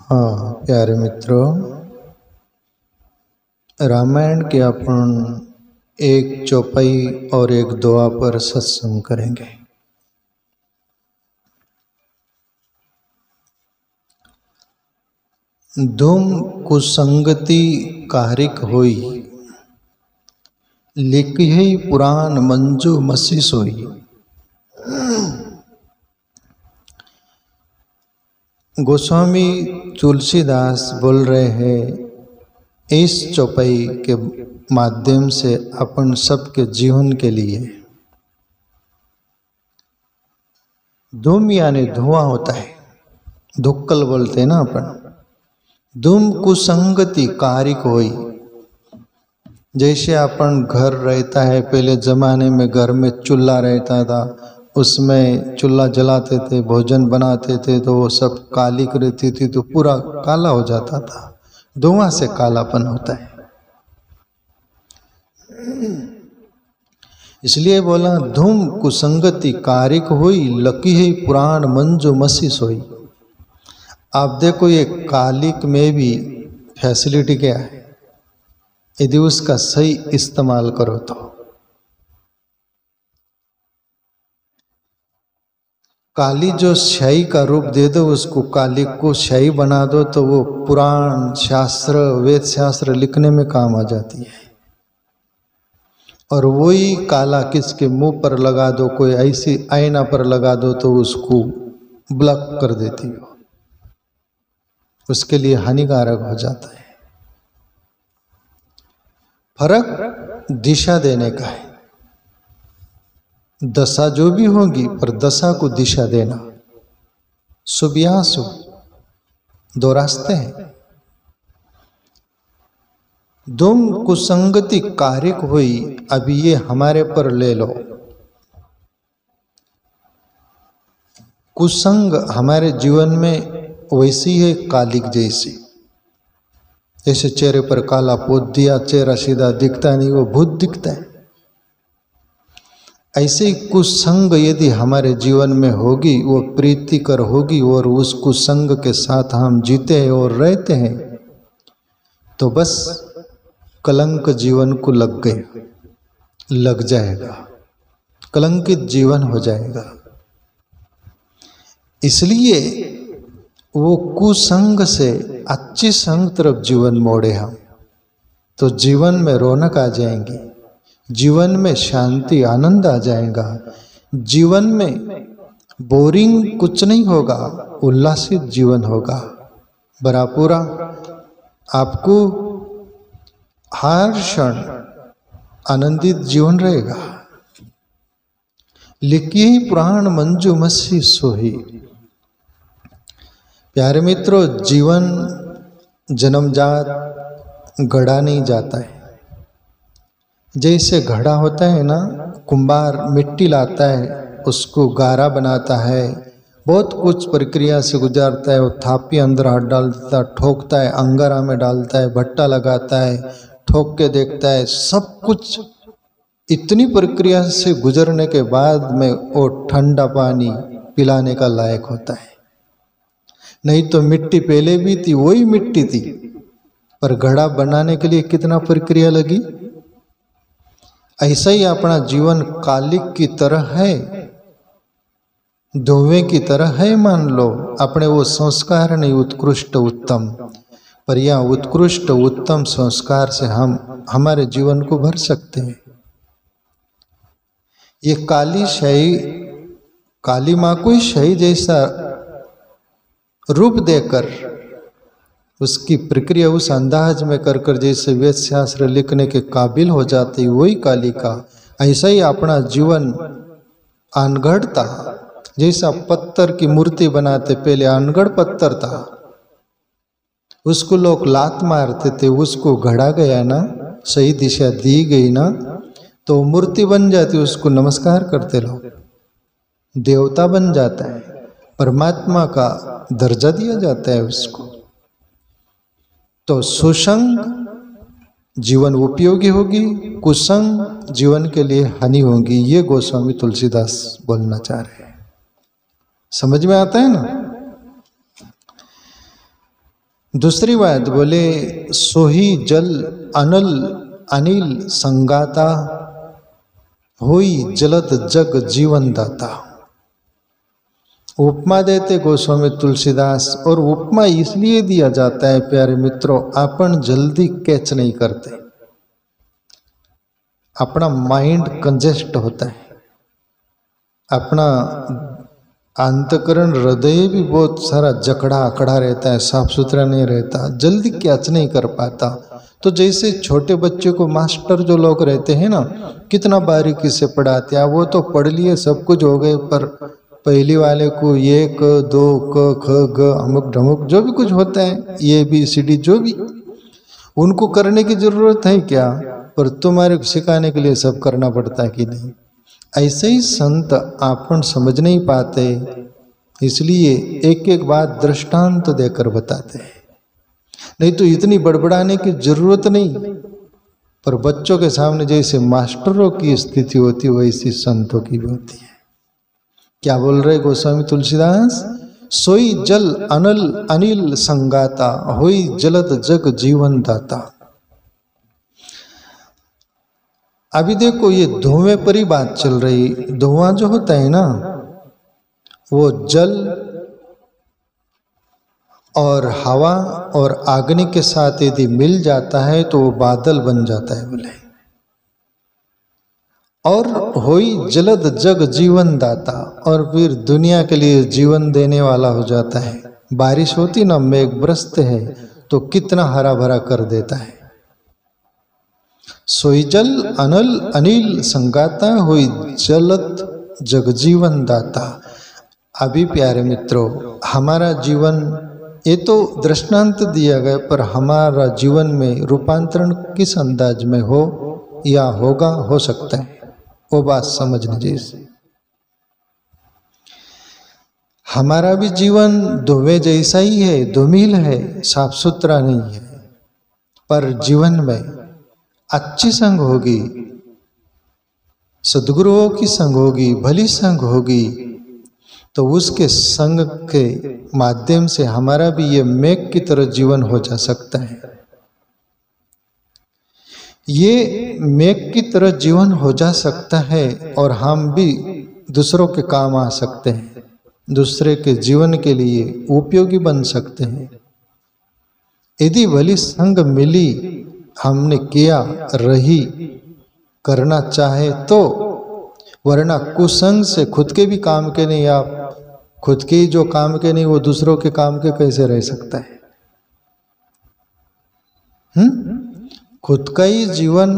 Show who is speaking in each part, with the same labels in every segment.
Speaker 1: हाँ प्यारे मित्रों, रामायण के अपन एक चौपाई और एक दुआ पर सत्संग करेंगे। धूम कुसंगति कारिक होई, लिखहि पुराण मंजू मसी सोई। गोस्वामी तुलसीदास बोल रहे हैं इस चौपाई के माध्यम से अपन सबके जीवन के लिए। धूम यानी धुआं होता है, धुक्कल बोलते हैं ना अपन। धूम कुसंगति कारिक होई, जैसे अपन घर रहता है, पहले जमाने में घर में चूल्हा रहता था, उसमें चूल्हा जलाते थे, भोजन बनाते थे, तो वो सब कालिक रहती थी, तो पूरा काला हो जाता था। धुआं से कालापन होता है, इसलिए बोला धूम कुसंगति कारिक होई, लकी है पुराण मंजू मसी सोई। आप देखो ये कालिक में भी फैसिलिटी क्या है, यदि उसका सही इस्तेमाल करो तो। काली जो स्याही का रूप दे दो, उसको कालिक को स्याही बना दो, तो वो पुराण शास्त्र वेद शास्त्र लिखने में काम आ जाती है। और वही काला किसके मुंह पर लगा दो, कोई ऐसी आईना पर लगा दो, तो उसको ब्लॉक कर देती हो, उसके लिए हानिकारक हो जाता है। फर्क दिशा देने का है। दशा जो भी होगी, पर दशा को दिशा देना। शुभ या शुभ दो रास्ते हैं। धूम कुसंगति कारिक हुई, अभी ये हमारे पर ले लो। कुसंग हमारे जीवन में वैसी है कालिक जैसी। जैसे चेहरे पर काला पोत दिया, चेहरा सीधा दिखता नहीं, वो भूत दिखता है। ऐसे ही कुसंग यदि हमारे जीवन में होगी, वो प्रीतिकर होगी, और उस कुसंग के साथ हम जीते हैं और रहते हैं, तो बस कलंक जीवन को लग जाएगा, कलंकित जीवन हो जाएगा। इसलिए वो कुसंग से अच्छी संग तरफ जीवन मोड़े हम, तो जीवन में रौनक आ जाएंगी, जीवन में शांति आनंद आ जाएगा, जीवन में बोरिंग कुछ नहीं होगा, उल्लासित जीवन होगा, भरापूरा। आपको हर क्षण आनंदित जीवन रहेगा। लिखी पुराण मंजू मसी सोही। प्यारे मित्रों, जीवन जन्मजात गढ़ा नहीं जाता है। जैसे घड़ा होता है ना, कुंभार मिट्टी लाता है, उसको गारा बनाता है, बहुत कुछ प्रक्रिया से गुजारता है, वो थापी अंदर हाथ डाल देता है, ठोकता है, अंगारा में डालता है, भट्टा लगाता है, ठोक के देखता है, सब कुछ इतनी प्रक्रिया से गुजरने के बाद में वो ठंडा पानी पिलाने का लायक होता है। नहीं तो मिट्टी पहले भी थी, वही मिट्टी थी, पर घड़ा बनाने के लिए कितना प्रक्रिया लगी। ऐसा ही अपना जीवन कालिक की तरह है, धुएं की तरह है। मान लो अपने वो संस्कार नहीं उत्कृष्ट उत्तम, पर यह उत्कृष्ट उत्तम संस्कार से हम हमारे जीवन को भर सकते हैं। ये काली शाही, काली माँ को ही शाही जैसा रूप देकर, उसकी प्रक्रिया उस अंदाज में कर कर जैसे वेद शास्त्र लिखने के काबिल हो जाती, वही कालिका। ऐसा ही अपना जीवन अनगढ़ था। जैसा पत्थर की मूर्ति बनाते, पहले अनगढ़ पत्थर था, उसको लोग लात मारते थे, उसको गढ़ा गया ना, सही दिशा दी गई ना, तो मूर्ति बन जाती, उसको नमस्कार करते लोग, देवता बन जाता है, परमात्मा का दर्जा दिया जाता है उसको। तो सुसंग जीवन उपयोगी होगी, कुसंग जीवन के लिए हानि होगी। ये गोस्वामी तुलसीदास बोलना चाह रहे हैं। समझ में आता है ना। दूसरी बात बोले, सोही जल अनल अनिल संगाता, होई जलद जग जीवन दाता। उपमा देते गोस्वामी तुलसीदास, और उपमा इसलिए दिया जाता है प्यारे मित्रों, अपन जल्दी कैच नहीं करते, अपना माइंड कंजेस्ट होता है, अपना अंतकरण हृदय भी बहुत सारा जकड़ा अकड़ा रहता है, साफ सुथरा नहीं रहता, जल्दी कैच नहीं कर पाता। तो जैसे छोटे बच्चे को मास्टर जो लोग रहते हैं ना, कितना बारीकी से पढ़ाते हैं, वो तो पढ़ लिए सब कुछ हो गए, पर पहली वाले को 1 2 क ख ग अमुक ढमुक जो भी कुछ होता है, ABCD जो भी, उनको करने की जरूरत है क्या? पर तुम्हारे को सिखाने के लिए सब करना पड़ता है कि नहीं? ऐसे ही संत आपन समझ नहीं पाते, इसलिए एक एक बात दृष्टांत देकर बताते हैं। नहीं तो इतनी बड़बड़ाने की जरूरत नहीं, पर बच्चों के सामने जैसे मास्टरों की स्थिति होती है वैसी संतों की भी होती है। क्या बोल रहे गोस्वामी तुलसीदास? सोई जल अनल अनिल संगाता, होई जलद जग जीवन दाता। अभी देखो ये धुएं पर ही बात चल रही। धुआं जो होता है ना, वो जल और हवा और अग्नि के साथ यदि मिल जाता है तो वो बादल बन जाता है बोले। और होई जलद जग जीवन दाता, और फिर दुनिया के लिए जीवन देने वाला हो जाता है। बारिश होती ना, मेघ बरसते हैं तो कितना हरा भरा कर देता है। सोई जल अनल अनिल संगाता, हुई जलत जगजीवन दाता। अभी प्यारे मित्रों, हमारा जीवन, ये तो दृष्टांत दिया गया, पर हमारा जीवन में रूपांतरण किस अंदाज में हो या होगा, हो सकता है, वो बात समझने जैसे। हमारा भी जीवन धुएं जैसा ही है, धूमिल है, साफ सुथरा नहीं है, पर जीवन में अच्छी संग होगी, सद्गुरुओं की संग होगी, भली संग होगी, तो उसके संग के माध्यम से हमारा भी ये मेघ की तरह जीवन हो जा सकता है। ये मेघ की तरह जीवन हो जा सकता है और हम भी दूसरों के काम आ सकते हैं, दूसरे के जीवन के लिए उपयोगी बन सकते हैं, यदि भली संग मिली, हमने किया, रही, करना चाहे तो। वरना कुसंग से खुद के भी काम के नहीं, आप खुद के ही जो काम के नहीं वो दूसरों के काम के कैसे रह सकता है? खुद का ही जीवन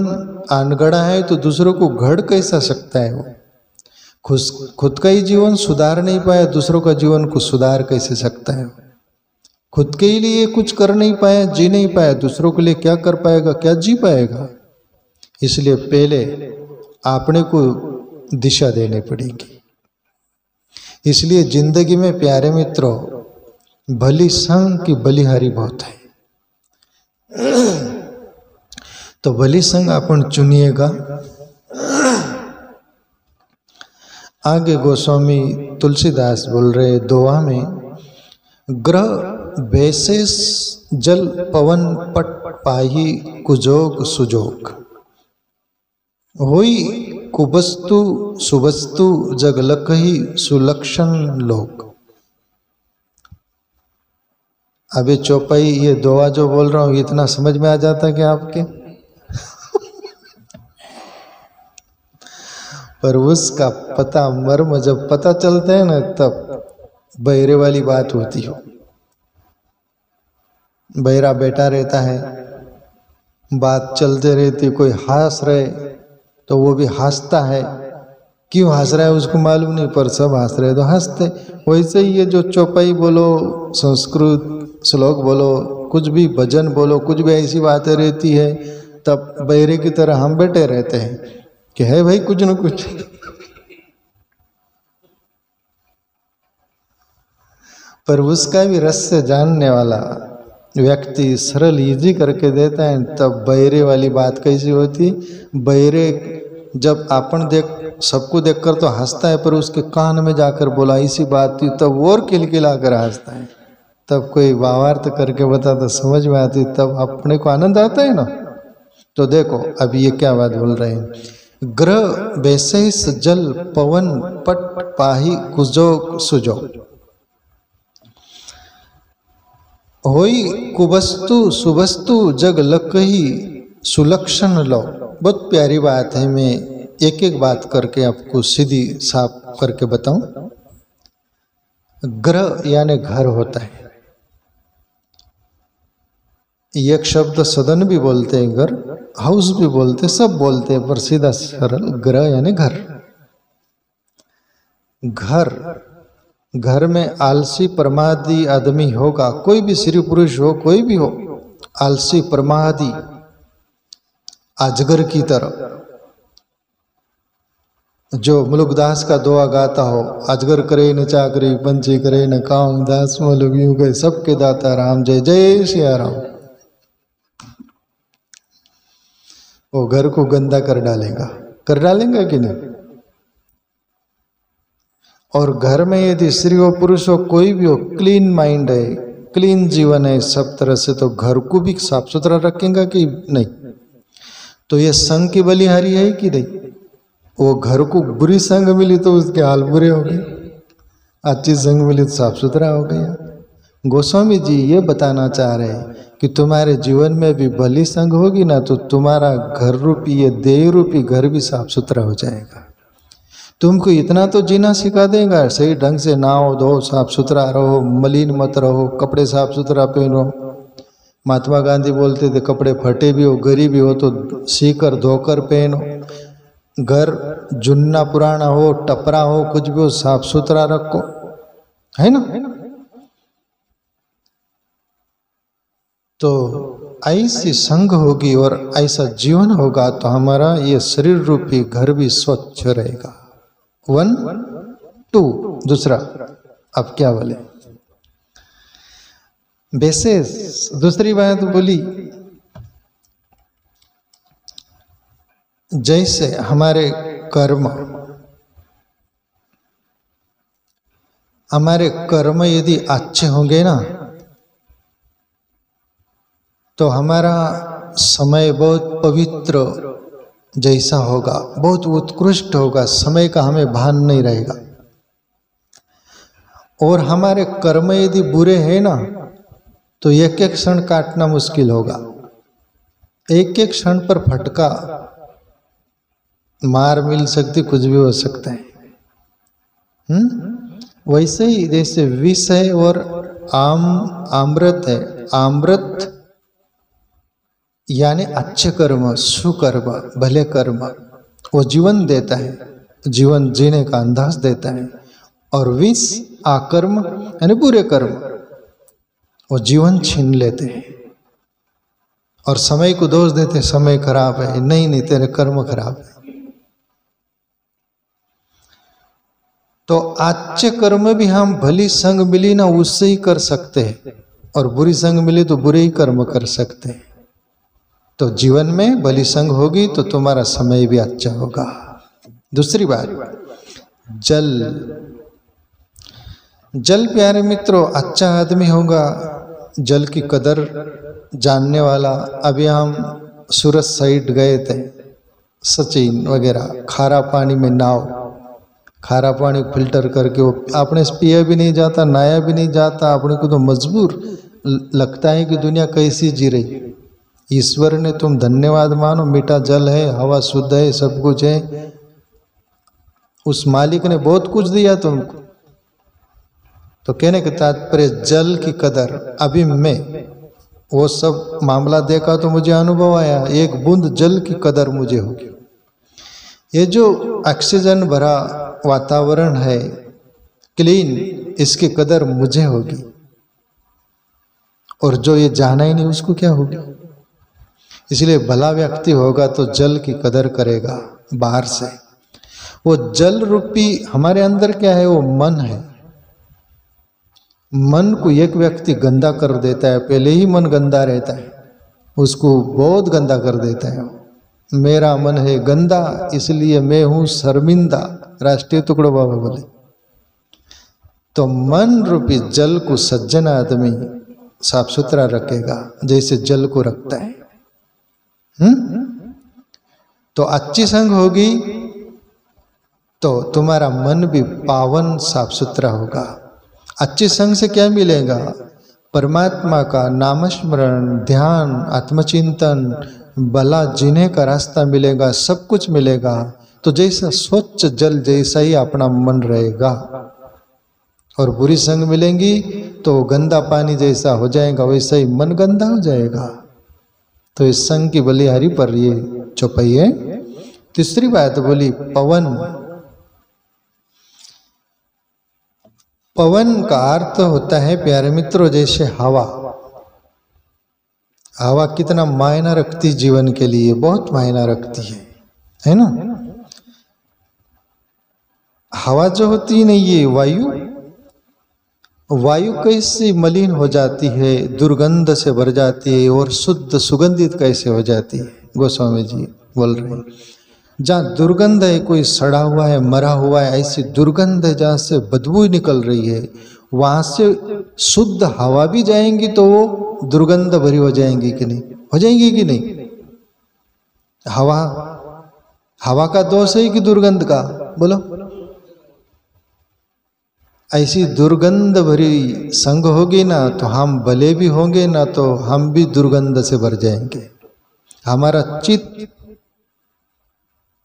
Speaker 1: अनगढ़ा है तो दूसरों को घड़ कैसा सकता है? वो खुद का ही जीवन सुधार नहीं पाया, दूसरों का जीवन को सुधार कैसे सकता है? खुद के ही लिए कुछ कर नहीं पाया, जी नहीं पाया, दूसरों के लिए क्या कर पाएगा, क्या जी पाएगा? इसलिए पहले आपने को दिशा देनी पड़ेगी। इसलिए जिंदगी में प्यारे मित्रों, भली संग की बलिहारी बहुत है। तो भली संग अपन चुनिएगा। आगे गोस्वामी तुलसीदास बोल रहे दोहा में, ग्रह वैशेष जल पवन पट पाही कुजोग सुजोग, होई कुबस्तु सुबस्तु जग लकही सुलक्षण लोग। अभी चौपाई ये दोहा जो बोल रहा हूँ इतना समझ में आ जाता क्या आपके? पर उसका पता मर्म जब पता चलता है ना, तब बहरे वाली बात होती हो। बहरा बैठा रहता है, बात चलते रहती, कोई हंस रहे तो वो भी हंसता है, क्यों हंस रहा है उसको मालूम नहीं, पर सब हंस रहे तो हंसते। वैसे ही ये जो चौपाई बोलो, संस्कृत श्लोक बोलो, कुछ भी भजन बोलो, कुछ भी ऐसी बातें रहती है, तब बहरे की तरह हम बैठे रहते हैं कि है भाई कुछ न कुछ। पर उसका भी रस से जानने वाला व्यक्ति सरल इजी करके देता है, तब बहरे वाली बात कैसी होती? बहरे जब अपन सबको देखकर तो हंसता है, पर उसके कान में जाकर बोला इसी बात थी, तब और किलकिला कर हंसता है, तब कोई भावार्थ करके बता तो समझ में आती, तब अपने को आनंद आता है ना। तो देखो अभी ये क्या बात बोल रहे हैं, ग्रह वैसेस जल पवन पट पाही कुजो सुजो, होई कुवस्तु सुवस्तु जग लकही सुलक्षण लो। बहुत प्यारी बात है, मैं एक एक बात करके आपको सीधी साफ करके बताऊं। ग्रह यानी घर होता है, एक शब्द सदन भी बोलते हैं, घर हाउस भी बोलते, सब बोलते हैं, पर सीधा सरल ग्रह यानी घर। घर घर में आलसी प्रमादी आदमी होगा, कोई भी स्त्री पुरुष हो, कोई भी हो, आलसी प्रमादी अजगर की तरह, जो मुलुकदास का दुआ गाता हो, अजगर करे न चाकरी पंछी करे न काम, दास मुलुक यूं गए सबके दाता राम, जय जय सिया राम। वो घर को गंदा कर डालेगा कि नहीं। और घर में यदि स्त्री हो पुरुष हो कोई भी हो, क्लीन माइंड है, क्लीन जीवन है सब तरह से, तो घर को भी साफ सुथरा रखेगा कि नहीं। तो ये संग की बलिहारी है कि नहीं। वो घर को बुरी संग मिली तो उसके हाल बुरे हो गए, अच्छी संग मिली तो साफ सुथरा हो गया। गोस्वामी जी ये बताना चाह रहे हैं कि तुम्हारे जीवन में भी भली संग होगी ना, तो तुम्हारा घर रूपी ये देह रूपी घर भी साफ सुथरा हो जाएगा। तुमको इतना तो जीना सिखा देगा, सही ढंग से नहाओ धो, साफ सुथरा रहो, मलिन मत रहो, कपड़े साफ सुथरा पहनो। महात्मा गांधी बोलते थे कपड़े फटे भी हो गरीब भी हो तो सीकर धोकर पहनो। घर जुन्ना पुराना हो, टपरा हो, कुछ भी हो, साफ सुथरा रखो, है ना। तो ऐसी संग होगी और ऐसा जीवन होगा तो हमारा ये शरीर रूपी घर भी स्वच्छ रहेगा। 1 2 दूसरा, अब क्या बोले, वैसे दूसरी बात बोली, जैसे हमारे कर्म यदि अच्छे होंगे ना, तो हमारा समय बहुत पवित्र जैसा होगा, बहुत उत्कृष्ट होगा, समय का हमें भान नहीं रहेगा। और हमारे कर्म यदि बुरे हैं ना, तो एक एक क्षण काटना मुश्किल होगा, एक एक क्षण पर फटका मार मिल सकती, कुछ भी हो सकता है। वैसे ही जैसे विष है और अमृत है, अमृत यानी अच्छे कर्म, सुकर्म, भले कर्म, वो जीवन देता है, जीवन जीने का अंदाज देता है। और विष आकर्म यानी बुरे कर्म, वो जीवन छीन लेते हैं और समय को दोष देते, समय खराब है, नहीं तेरे कर्म खराब है। तो अच्छे कर्म भी हम भली संग मिली ना उससे ही कर सकते हैं, और बुरी संग मिली तो बुरे ही कर्म कर सकते हैं। तो जीवन में भली संग होगी तो तुम्हारा समय भी अच्छा होगा। दूसरी बात, जल प्यारे मित्रों, अच्छा आदमी होगा, जल की कदर जानने वाला। अभी हम सूरत साइड गए थे, सचिन वगैरह, खारा पानी में नाव, खारा पानी फिल्टर करके वो अपने से पिया भी नहीं जाता, नहाया भी नहीं जाता, अपने को तो मजबूर लगता है कि दुनिया कैसी जी रही। ईश्वर ने तुम धन्यवाद मानो, मीठा जल है, हवा शुद्ध है, सब कुछ है, उस मालिक ने बहुत कुछ दिया तुमको। तो कहने के तात्पर्य जल की कदर, अभी मैं वो सब मामला देखा तो मुझे अनुभव आया, एक बूंद जल की कदर मुझे होगी। ये जो ऑक्सीजन भरा वातावरण है क्लीन, इसकी कदर मुझे होगी, और जो ये जाना ही नहीं उसको क्या होगी। इसलिए भला व्यक्ति होगा तो जल की कदर करेगा बाहर से। वो जल रूपी हमारे अंदर क्या है, वो मन है। मन को एक व्यक्ति गंदा कर देता है, पहले ही मन गंदा रहता है, उसको बहुत गंदा कर देता है। मेरा मन है गंदा, इसलिए मैं हूं शर्मिंदा, राष्ट्रीय टुकड़ो बाबा बोले। तो मन रूपी जल को सज्जन आदमी साफ सुथरा रखेगा जैसे जल को रखता है। तो अच्छी संग होगी तो तुम्हारा मन भी पावन साफ सुथरा होगा। अच्छी संग से क्या मिलेगा? परमात्मा का नामस्मरण, ध्यान, आत्मचिंतन, भला जीने का रास्ता मिलेगा, सब कुछ मिलेगा। तो जैसा स्वच्छ जल जैसा ही अपना मन रहेगा। और बुरी संग मिलेंगी तो गंदा पानी जैसा हो जाएगा, वैसा ही मन गंदा हो जाएगा। तो इस संग की बलिहारी पर ये चौपाई है। तीसरी बात बोली पवन। पवन का अर्थ होता है प्यारे मित्रों जैसे हवा। हवा कितना मायना रखती जीवन के लिए, बहुत मायना रखती है ना। हवा जो होती नहीं, ये वायु, वायु कैसे मलिन हो जाती है, दुर्गंध से भर जाती है और शुद्ध सुगंधित कैसे हो जाती है। गोस्वामी जी बोल रहे हैं जहाँ दुर्गंध है, कोई सड़ा हुआ है, मरा हुआ है, ऐसी दुर्गंध है जहाँ से बदबू निकल रही है, वहाँ से शुद्ध हवा भी जाएंगी तो वो दुर्गंध भरी हो जाएंगी कि नहीं? हो जाएंगी कि नहीं? हवा का दोष है कि दुर्गंध का? बोलो। ऐसी दुर्गंध भरी संग होगी ना तो हम भले भी होंगे ना तो हम भी दुर्गंध से भर जाएंगे। हमारा चित्त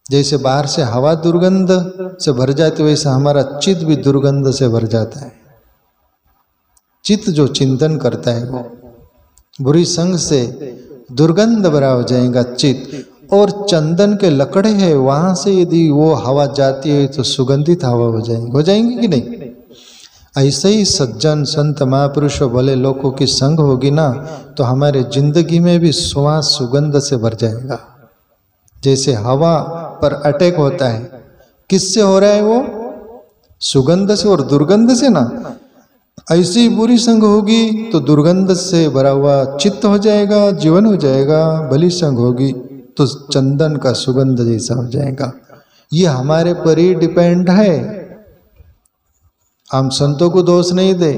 Speaker 1: जैसे बाहर से हवा दुर्गंध से भर जाती है, वैसे हमारा चित्त भी दुर्गंध से भर जाता है। चित्त जो चिंतन करता है वो बुरी संग से दुर्गंध भरा हो जाएगा चित्त। और चंदन के लकड़े हैं, वहां से यदि वो हवा जाती है तो सुगंधित हवा हो जाएंगी कि नहीं? ऐसे ही सज्जन संत महापुरुष भले लोगों की संग होगी ना तो हमारे जिंदगी में भी सुवास सुगंध से भर जाएगा। जैसे हवा पर अटैक होता है, किससे हो रहा है वो? सुगंध से और दुर्गंध से ना। ऐसी बुरी संग होगी तो दुर्गंध से भरा हुआ चित्त हो जाएगा, जीवन हो जाएगा। भली संग होगी तो चंदन का सुगंध जैसा हो जाएगा। ये हमारे पर ही डिपेंड है। हम संतों को दोष नहीं दे,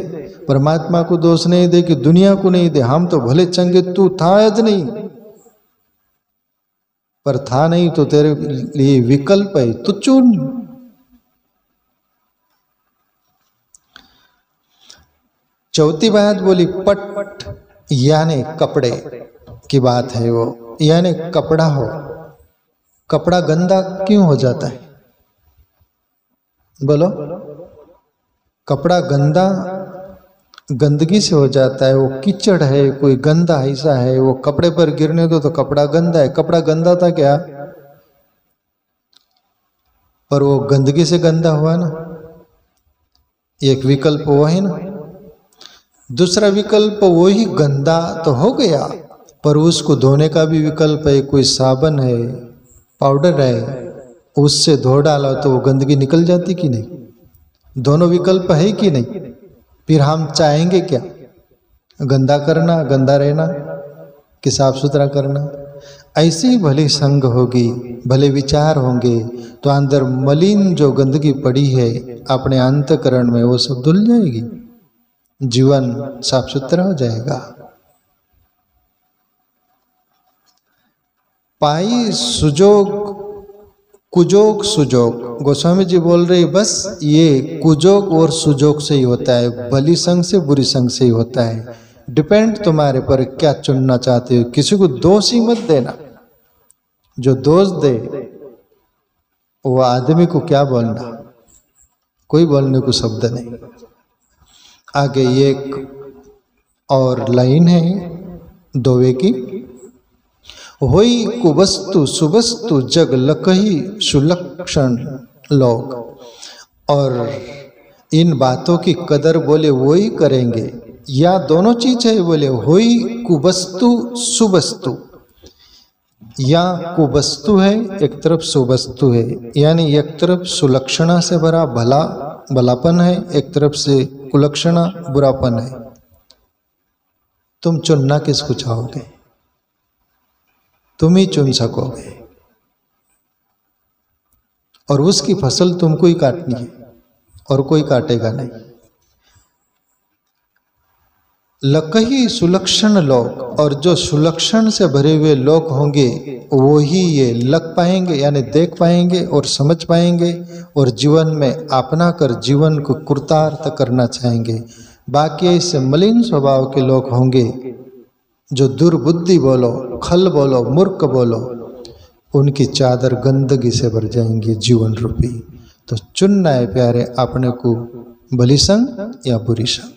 Speaker 1: परमात्मा को दोष नहीं दे, कि दुनिया को नहीं दे। हम तो भले चंगे, तू था आज नहीं, पर था नहीं तो तेरे लिए विकल्प है, तो चुन। चौथी बात बोली पट, यानी कपड़े की बात है वो। यानी कपड़ा हो, कपड़ा गंदा क्यों हो जाता है? बोलो। कपड़ा गंदा गंदगी से हो जाता है। वो कीचड़ है, कोई गंदा ऐसा है, वो कपड़े पर गिरने दो तो कपड़ा गंदा है। कपड़ा गंदा था क्या? पर वो गंदगी से गंदा हुआ ना। एक विकल्प वो है ना। दूसरा विकल्प वही गंदा तो हो गया, पर उसको धोने का भी विकल्प है। कोई साबन है, पाउडर है, उससे धो डाला तो वो गंदगी निकल जाती कि नहीं? दोनों विकल्प है कि नहीं? फिर हम चाहेंगे क्या? गंदा करना, गंदा रहना कि साफ सुथरा करना? ऐसी ही भली संग होगी, भले विचार होंगे तो अंदर मलिन जो गंदगी पड़ी है अपने अंतकरण में, वो सब धुल जाएगी, जीवन साफ सुथरा हो जाएगा। पाई सुजोग कुजोग सुजोग। गोस्वामी जी बोल रहे बस ये कुजोग और सुजोग से ही होता है, भली संग से बुरी संग से ही होता है। डिपेंड तुम्हारे पर क्या चुनना चाहते हो। किसी को दोष ही मत देना। जो दोष दे वो आदमी को क्या बोलना, कोई बोलने को शब्द नहीं। आगे एक और लाइन है दोवे की। होई कुवस्तु सुवस्तु जग लकही सुलक्षण लोग। और इन बातों की कदर बोले वो ही करेंगे, या दोनों चीज है। बोले होई कुवस्तु सुवस्तु, या कुवस्तु है एक तरफ सुवस्तु है, यानी एक तरफ सुलक्षणा से भरा भलापन है, एक तरफ से कुलक्षणा बुरापन है। तुम चुनना किसको चाहोगे? तुम ही चुन सकोगे, और उसकी फसल तुमको ही काटनी है और कोई काटेगा नहीं। लकही सुलक्षण लोक, और जो सुलक्षण से भरे हुए लोक होंगे वो ही ये लग पाएंगे, यानी देख पाएंगे और समझ पाएंगे और जीवन में अपना कर जीवन को कृतार्थ करना चाहेंगे। बाकी ऐसे मलिन स्वभाव के लोग होंगे जो दुर्बुद्धि बोलो, खल बोलो, मूर्ख बोलो, उनकी चादर गंदगी से भर जाएंगी जीवन रूपी। तो चुनना है प्यारे अपने को, भली संग या बुरी संग।